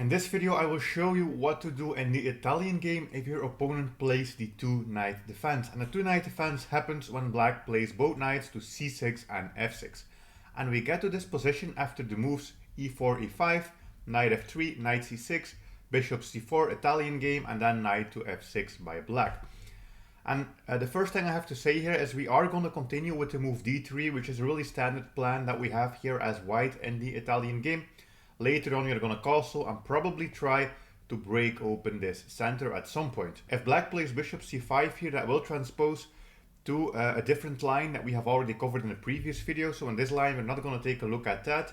In this video I will show you what to do in the Italian game if your opponent plays the 2-knight defense. And the 2-knight defense happens when black plays both knights to c6 and f6. And we get to this position after the moves e4, e5, knight f3, knight c6, bishop c4 Italian game, and then knight to f6 by black. And the first thing I have to say here is we are going to continue with the move d3, which is a really standard plan that we have here as white in the Italian game. Later on we are going to castle and probably try to break open this center at some point. If black plays bishop c5 here, that will transpose to a different line that we have already covered in the previous video. So in this line we're not going to take a look at that.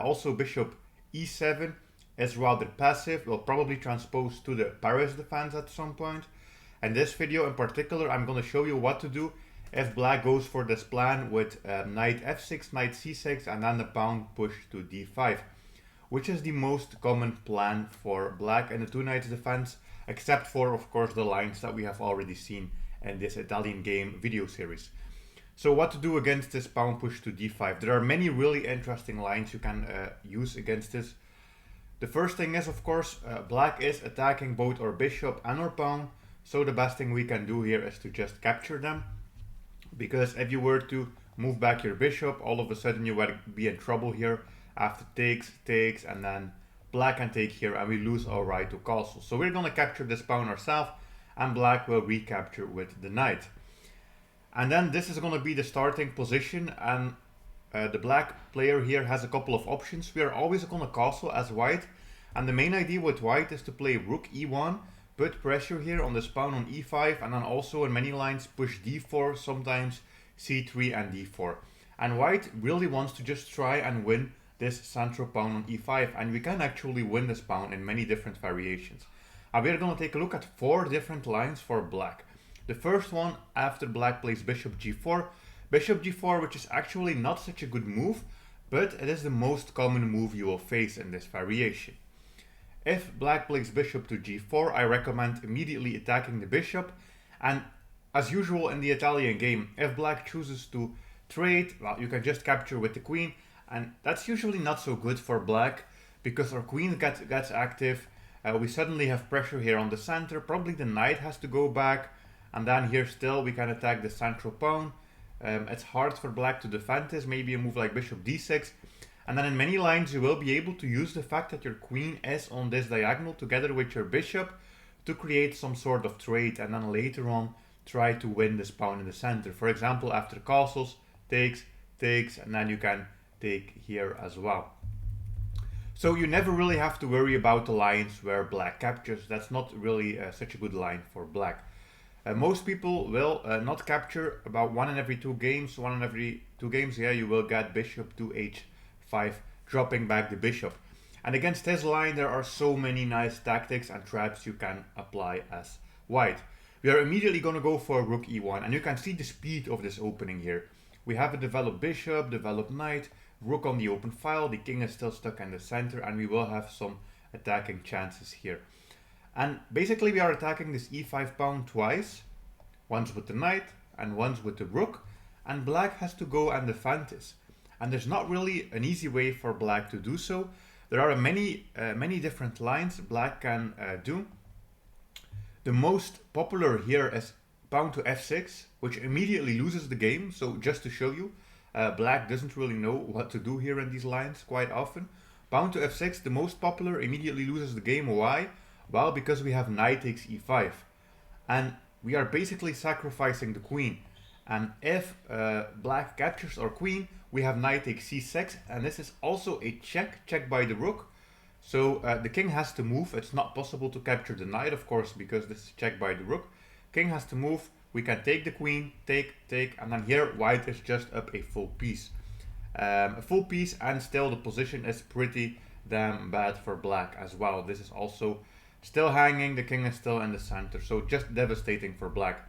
Also bishop e7 is rather passive, will probably transpose to the Paris defense at some point. In this video in particular I'm going to show you what to do if black goes for this plan with knight f6, knight c6 and then the pawn push to d5. Which is the most common plan for black in the 2-knight defense, except for of course the lines that we have already seen in this Italian game video series. So what to do against this pawn push to d5? There are many really interesting lines you can use against this. The first thing is of course black is attacking both our bishop and our pawn, so the best thing we can do here is to just capture them, because if you were to move back your bishop, all of a sudden you would be in trouble here. After takes, and then black can take here and we lose our right to castle. So we're going to capture this pawn ourselves and black will recapture with the knight. And then this is going to be the starting position, and the black player here has a couple of options. We are always going to castle as white, and the main idea with white is to play rook e1, put pressure here on this pawn on e5, and then also in many lines push d4, sometimes c3 and d4. And white really wants to just try and win this central pawn on e5, and we can actually win this pawn in many different variations. And we're going to take a look at 4 different lines for black. The first one after black plays bishop g4, which is actually not such a good move, but it is the most common move you will face in this variation. If black plays bishop to g4, I recommend immediately attacking the bishop, and as usual in the Italian game, if black chooses to trade, well, you can just capture with the queen. And that's usually not so good for black, because our queen gets active. We suddenly have pressure here on the center. Probably the knight has to go back. And then here still we can attack the central pawn. It's hard for black to defend this. Maybe a move like bishop d6. And then in many lines you will be able to use the fact that your queen is on this diagonal together with your bishop to create some sort of trade. And then later on try to win this pawn in the center. For example, after castles, takes, and then you can take here as well. So you never really have to worry about the lines where black captures. That's not really such a good line for black. Most people will not capture. About 1 in every 2 games. 1 in every 2 games, yeah, you will get bishop to h5, dropping back the bishop. And against this line there are so many nice tactics and traps you can apply as white. We are immediately going to go for rook e1, and you can see the speed of this opening here. We have a developed bishop, developed knight, rook on the open file, the king is still stuck in the center, and we will have some attacking chances here. And basically we are attacking this e5 pawn twice, once with the knight and once with the rook, and black has to go and defend this. And there's not really an easy way for black to do so. There are many different lines black can do. The most popular here is pawn to f6, which immediately loses the game. So just to show you, black doesn't really know what to do here in these lines quite often. Pawn to f6, the most popular, immediately loses the game. Why? Well, because we have knight takes e5. And we are basically sacrificing the queen. And if black captures our queen, we have knight takes c6. And this is also a check by the rook. So the king has to move. It's not possible to capture the knight, of course, because this is checked by the rook. King has to move. We can take the queen, take, and then here white is just up a full piece. A full piece, and still the position is pretty damn bad for black as well. This is also still hanging, the king is still in the center, so just devastating for black.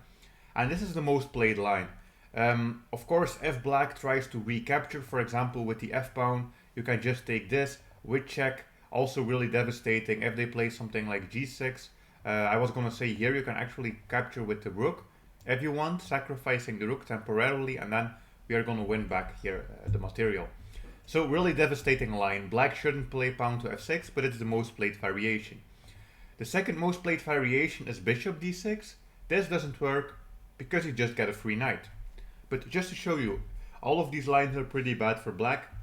And this is the most played line. Of course, if black tries to recapture, for example with the f-pawn, you can just take this with check, also really devastating. If they play something like g6, I was going to say here you can actually capture with the rook if you want, sacrificing the rook temporarily, and then we are going to win back here the material. So really devastating line. Black shouldn't play pawn to f6, but it's the most played variation. The second most played variation is bishop d6. This doesn't work because you just get a free knight. But just to show you, all of these lines are pretty bad for black.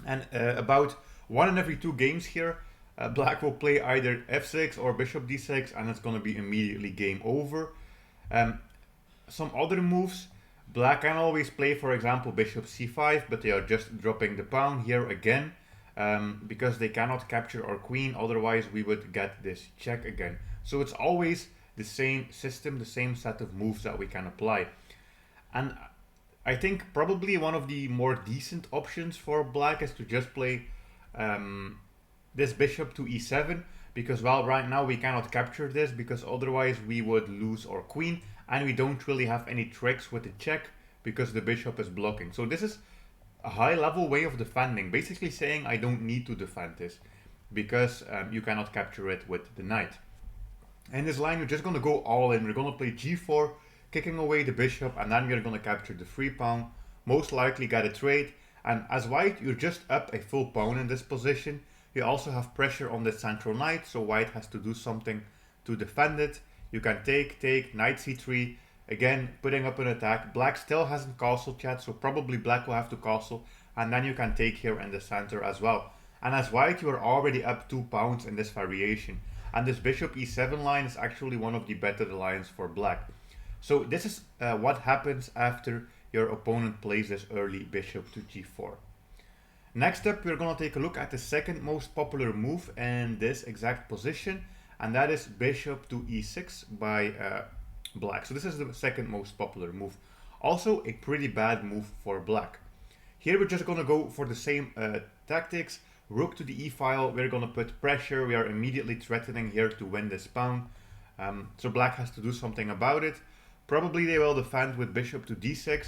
And about 1 in every 2 games here, black will play either f6 or bishop d6, and it's going to be immediately game over. Some other moves, black can always play, for example, bishop c5, but they are just dropping the pawn here again, because they cannot capture our queen, otherwise we would get this check again. So it's always the same system, the same set of moves that we can apply. And I think probably one of the more decent options for black is to just play this bishop to e7, because well, right now we cannot capture this, because otherwise we would lose our queen, and we don't really have any tricks with the check because the bishop is blocking. So this is a high level way of defending, basically saying I don't need to defend this because you cannot capture it with the knight. In this line, we're just going to go all in. We're going to play g4, kicking away the bishop, and then we're going to capture the free pawn, most likely get a trade. And as white, you're just up a full pawn in this position. You also have pressure on the central knight, so white has to do something to defend it. You can take, knight c3, again putting up an attack. Black still hasn't castled yet, so probably black will have to castle, and then you can take here in the center as well. And as white, you are already up 2 pawns in this variation. And this bishop e7 line is actually one of the better lines for black. So this is what happens after your opponent plays this early bishop to g4. Next up, we're going to take a look at the second most popular move in this exact position, and that is bishop to e6 by black. So this is the second most popular move. Also a pretty bad move for black. Here we're just going to go for the same tactics. Rook to the e-file, we're going to put pressure. We are immediately threatening here to win this pawn. So black has to do something about it. Probably they will defend with bishop to d6.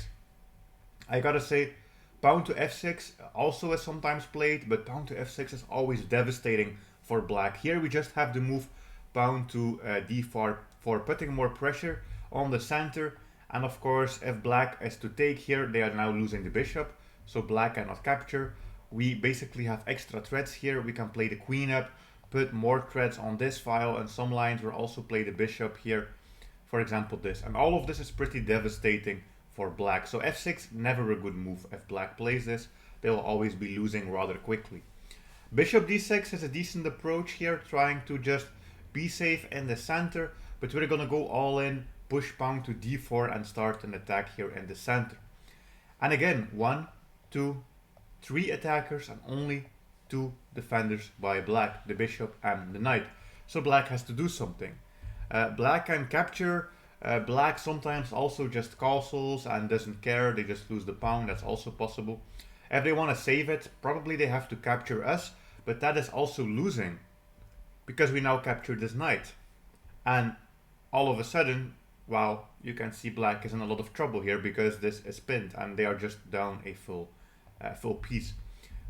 I gotta say, pawn to f6 also is sometimes played, but pawn to f6 is always devastating for black. Here we just have the move pawn to d4 for putting more pressure on the center. And of course, if black is to take here, they are now losing the bishop, so black cannot capture. We basically have extra threats here. We can play the queen up, put more threats on this file, and some lines will also play the bishop here. For example, this. And all of this is pretty devastating for black. So f6, never a good move. If black plays this, they will always be losing rather quickly. Bishop d6 is a decent approach here, trying to just be safe in the center. But we're going to go all in, push pawn to d4 and start an attack here in the center. And again, 1, 2, 3 attackers and only 2 defenders by black, the bishop and the knight. So black has to do something. Black can capture. Black sometimes also just castles and doesn't care. They just lose the pawn. That's also possible. If they want to save it, probably they have to capture us. But that is also losing, because we now captured this knight. And all of a sudden, well, you can see black is in a lot of trouble here because this is pinned and they are just down a full piece.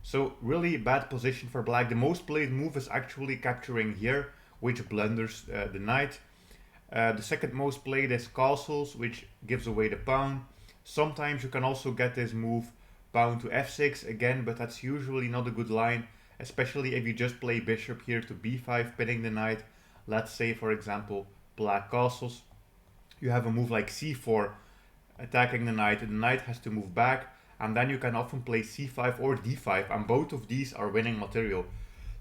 So really bad position for black. The most played move is actually capturing here, which blunders the knight. The second most played is castles, which gives away the pawn. Sometimes you can also get this move pawn to f6 again, but that's usually not a good line, especially if you just play bishop here to b5, pinning the knight. Let's say, for example, black castles. You have a move like c4, attacking the knight. The knight has to move back, and then you can often play c5 or d5, and both of these are winning material.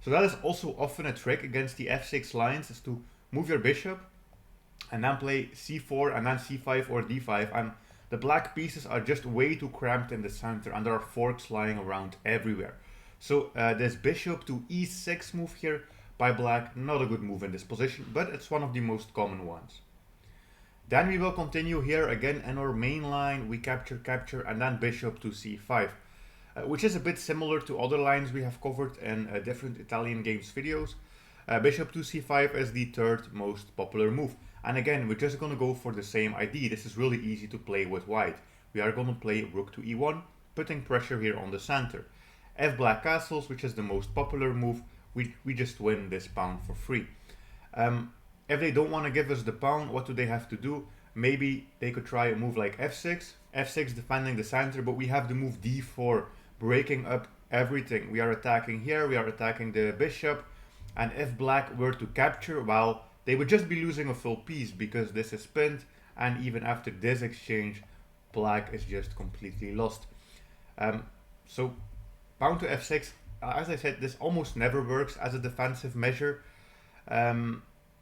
So that is also often a trick against the f6 lines, is to move your bishop and then play c4 and then c5 or d5, and the black pieces are just way too cramped in the center and there are forks lying around everywhere. So this bishop to e6 move here by black, not a good move in this position, but it's one of the most common ones. Then we will continue here again in our main line. We capture, and then bishop to c5, which is a bit similar to other lines we have covered in different Italian games videos. Bishop to c5 is the third most popular move. And again, we're just going to go for the same idea. This is really easy to play with white. We are going to play rook to e1, putting pressure here on the center. If black castles, which is the most popular move, we just win this pawn for free. If they don't want to give us the pawn, what do they have to do? Maybe they could try a move like f6. f6 defending the center, but we have the move d4, breaking up everything. We are attacking here, we are attacking the bishop, and if black were to capture, well, they would just be losing a full piece because this is pinned, and even after this exchange, black is just completely lost. So pawn to f6, as I said, this almost never works as a defensive measure.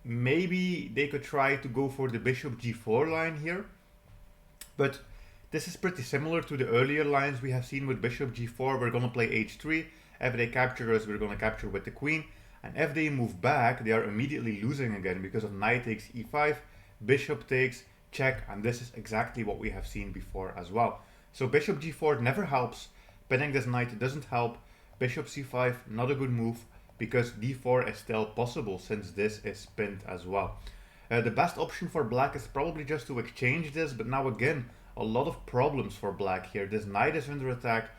Maybe they could try to go for the bishop g4 line here, but this is pretty similar to the earlier lines we have seen with bishop g4. We're going to play h3. If they capture us, we're going to capture with the queen. And if they move back, they are immediately losing again because of knight takes e5, bishop takes, check, and this is exactly what we have seen before as well. So bishop g4 never helps. Pinning this knight doesn't help. Bishop c5, not a good move, because d4 is still possible since this is pinned as well. The best option for black is probably just to exchange this, but now again, a lot of problems for black here. This knight is under attack.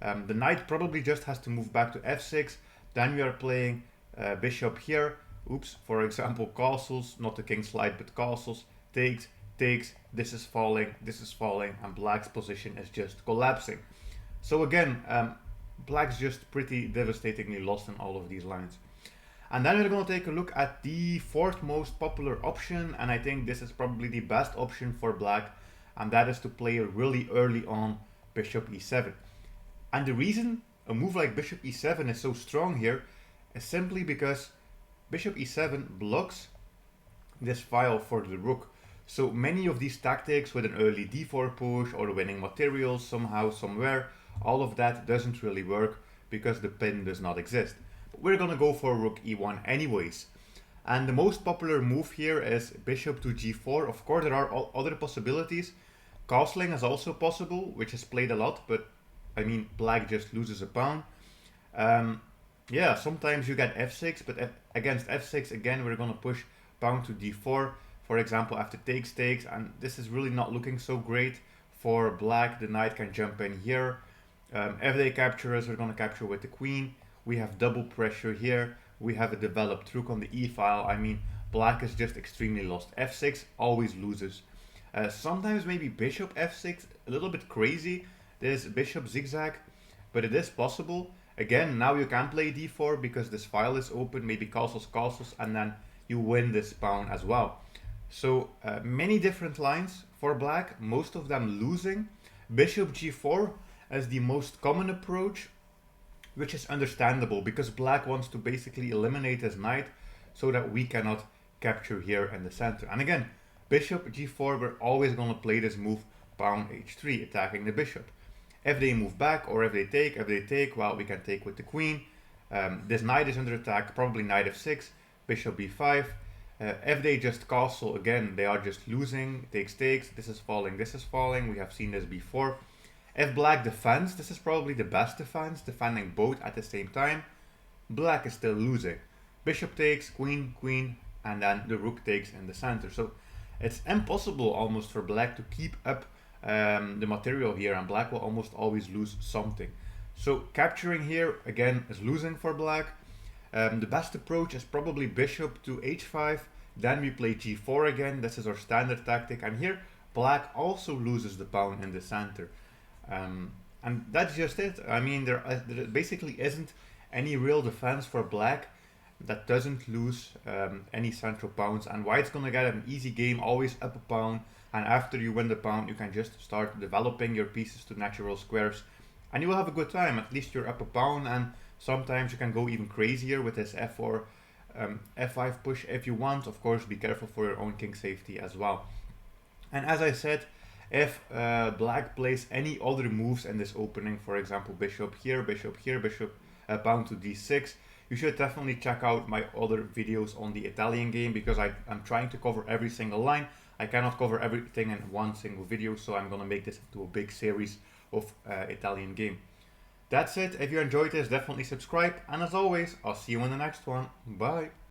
The knight probably just has to move back to f6. Then we are playing bishop here. Oops, for example, castles, not the king slide, but castles. Takes, this is falling, and black's position is just collapsing. So again, black's just pretty devastatingly lost in all of these lines. And then we're going to take a look at the fourth most popular option, and I think this is probably the best option for black, and that is to play really early on bishop e7. And the reason a move like bishop e7 is so strong here is simply because bishop e7 blocks this file for the rook. So many of these tactics with an early d4 push or winning materials somehow, somewhere, all of that doesn't really work because the pin does not exist. But we're gonna go for rook e1 anyways. And the most popular move here is bishop to g4. Of course, there are other possibilities. Castling is also possible, which is played a lot, but I mean, black just loses a pawn. Yeah, sometimes you get f6, but against f6, again, we're gonna push pawn to d4. For example, after takes, and this is really not looking so great for black. The knight can jump in here. If they capture us, we're going to capture with the queen. We have double pressure here. We have a developed rook on the e file. I mean, black is just extremely lost. f6 always loses. Sometimes maybe bishop f6, a little bit crazy. There's bishop zigzag, but it is possible. Again, now you can play d4 because this file is open. Maybe castles, and then you win this pawn as well. So many different lines for black, most of them losing. Bishop g4 is the most common approach, which is understandable because black wants to basically eliminate his knight so that we cannot capture here in the center. And again, bishop g4, we're always going to play this move pawn h3, attacking the bishop. If they move back or if they take, well, we can take with the queen. This knight is under attack, probably knight f6, bishop b5. If they just castle, again, they are just losing. Takes, this is falling, we have seen this before. If black defends, this is probably the best defense, defending both at the same time. Black is still losing. Bishop takes, queen, and then the rook takes in the center. So it's impossible almost for black to keep up the material here, and black will almost always lose something. So capturing here, again, is losing for black. The best approach is probably bishop to h5, then we play g4 again. This is our standard tactic, and here black also loses the pawn in the center. And that's just it. I mean, there basically isn't any real defense for black that doesn't lose any central pawns, and white's gonna get an easy game, always up a pawn, and after you win the pawn, you can just start developing your pieces to natural squares, and you will have a good time. At least you're up a pawn, and sometimes you can go even crazier with this f4, f5 push if you want. Of course, be careful for your own king safety as well. And as I said, if black plays any other moves in this opening, for example, bishop here, pawn to d6, you should definitely check out my other videos on the Italian game, because I'm trying to cover every single line. I cannot cover everything in one single video, so I'm gonna make this into a big series of Italian game. That's it. If you enjoyed this, definitely subscribe, and as always, I'll see you in the next one. Bye.